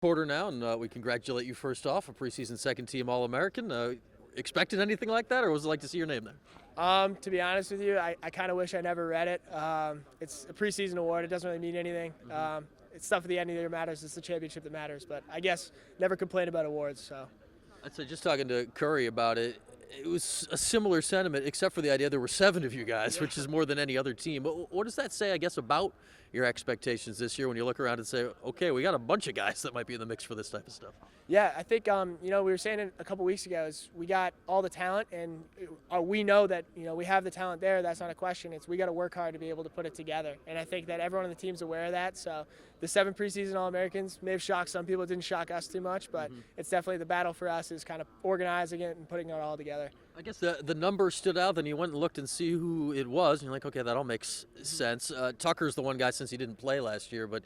Quarter now, and we congratulate you first off, a preseason second-team All-American. Expected anything like that, or was it like to see your name there? To be honest with you, I kind of wish I never read it. It's a preseason award. It doesn't really mean anything. It's stuff at the end of the year matters. It's the championship that matters. But I guess never complain about awards. So I'd say just talking to Curry about it, it was a similar sentiment, except for the idea there were 7 of you guys, which is more than any other team. But what does that say, I guess, about your expectations this year when you look around and say, okay, we got a bunch of guys that might be in the mix for this type of stuff? yeah, I think we were saying it a couple weeks ago is we got all the talent, and we know that we have the talent there. That's not a question. It's we got to work hard to be able to put it together, and I think that everyone on the team's aware of that. So the 7 preseason All-Americans may have shocked some people. It didn't shock us too much, but it's definitely the battle for us is kind of organizing it and putting it all together. I guess the number stood out, then you went and looked and see who it was, and you're like, okay, that all makes sense. Tucker's the one guy since he didn't play last year, but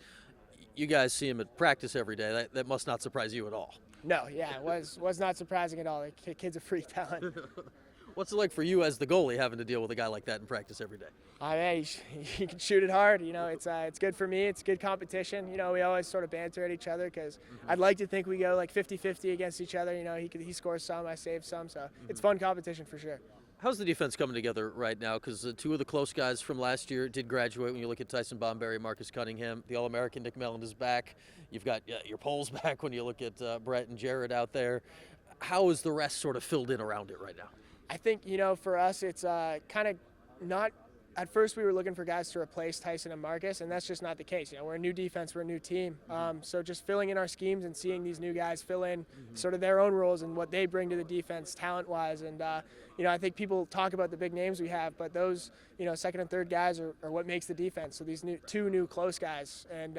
you guys see him at practice every day. That must not surprise you at all. No, yeah, it was not surprising at all. The kid's a freak talent. What's it like for you as the goalie having to deal with a guy like that in practice every day? He can shoot it hard. It's good for me. It's good competition. We always sort of banter at each other because I'd like to think we go like 50-50 against each other. He scores some, I save some, so it's fun competition for sure. How's the defense coming together right now? Because 2 of the close guys from last year did graduate. When you look at Tyson Bomberry, Marcus Cunningham, the All-American Nick Mellon is back. You've got your Poles back when you look at Brett and Jared out there. How is the rest sort of filled in around it right now? I think, for us, it's kind of not – at first we were looking for guys to replace Tyson and Marcus, and that's just not the case. We're a new defense, we're a new team. So just filling in our schemes and seeing these new guys fill in sort of their own roles and what they bring to the defense talent-wise. And, I think people talk about the big names we have, but those, second and third guys are what makes the defense. So these 2 new close guys and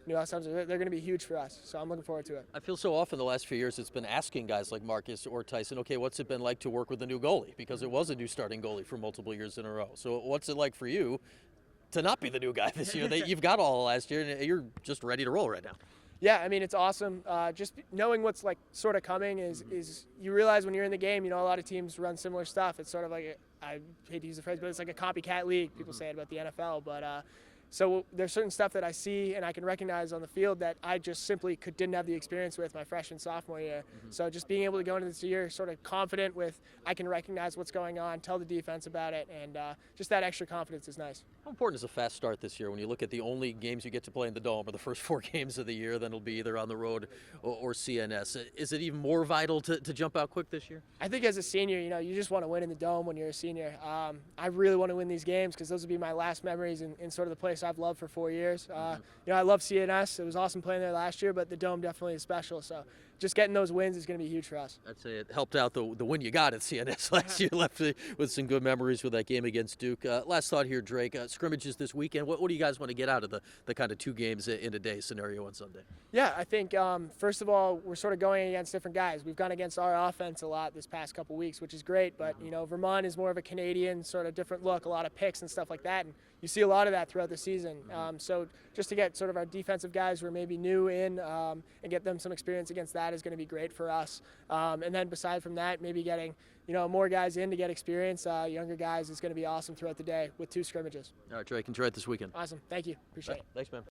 new outcomes, they're going to be huge for us. So I'm looking forward to it. I feel so often the last few years it's been asking guys like Marcus or Tyson, okay, what's it been like to work with a new goalie? Because it was a new starting goalie for multiple years in a row. So what's it like for you to not be the new guy this year? You've got all last year, and you're just ready to roll right now. Yeah, it's awesome. Just knowing what's like sort of coming is you realize when you're in the game, a lot of teams run similar stuff. It's sort of like I hate to use the phrase, but it's like a copycat league. People say it about the NFL, but so there's certain stuff that I see and I can recognize on the field that I just simply didn't have the experience with my freshman, sophomore year. So just being able to go into this year sort of confident with I can recognize what's going on, tell the defense about it, and just that extra confidence is nice. How important is a fast start this year when you look at the only games you get to play in the Dome are the first 4 games of the year, then it'll be either on the road or CNS? Is it even more vital to jump out quick this year? I think as a senior, you just want to win in the Dome when you're a senior. I really want to win these games because those will be my last memories in sort of the place I've loved for 4 years. I love CNS. It was awesome playing there last year, but the Dome definitely is special. So just getting those wins is going to be huge for us. I'd say it helped out the win you got at CNS last year. Left with some good memories with that game against Duke. Last thought here, Drake. Scrimmages this weekend. What do you guys want to get out of the kind of 2 games in a day scenario on Sunday? Yeah, I think first of all, we're sort of going against different guys. We've gone against our offense a lot this past couple weeks, which is great. But Vermont is more of a Canadian sort of different look, a lot of picks and stuff like that. And you see a lot of that throughout the season. So just to get sort of our defensive guys who are maybe new in and get them some experience against that is going to be great for us. And then beside from that, maybe getting more guys in to get experience, younger guys is going to be awesome throughout the day with 2 scrimmages. All right, Drake, enjoy it this weekend. Awesome. Thank you. Appreciate it. Thanks, man.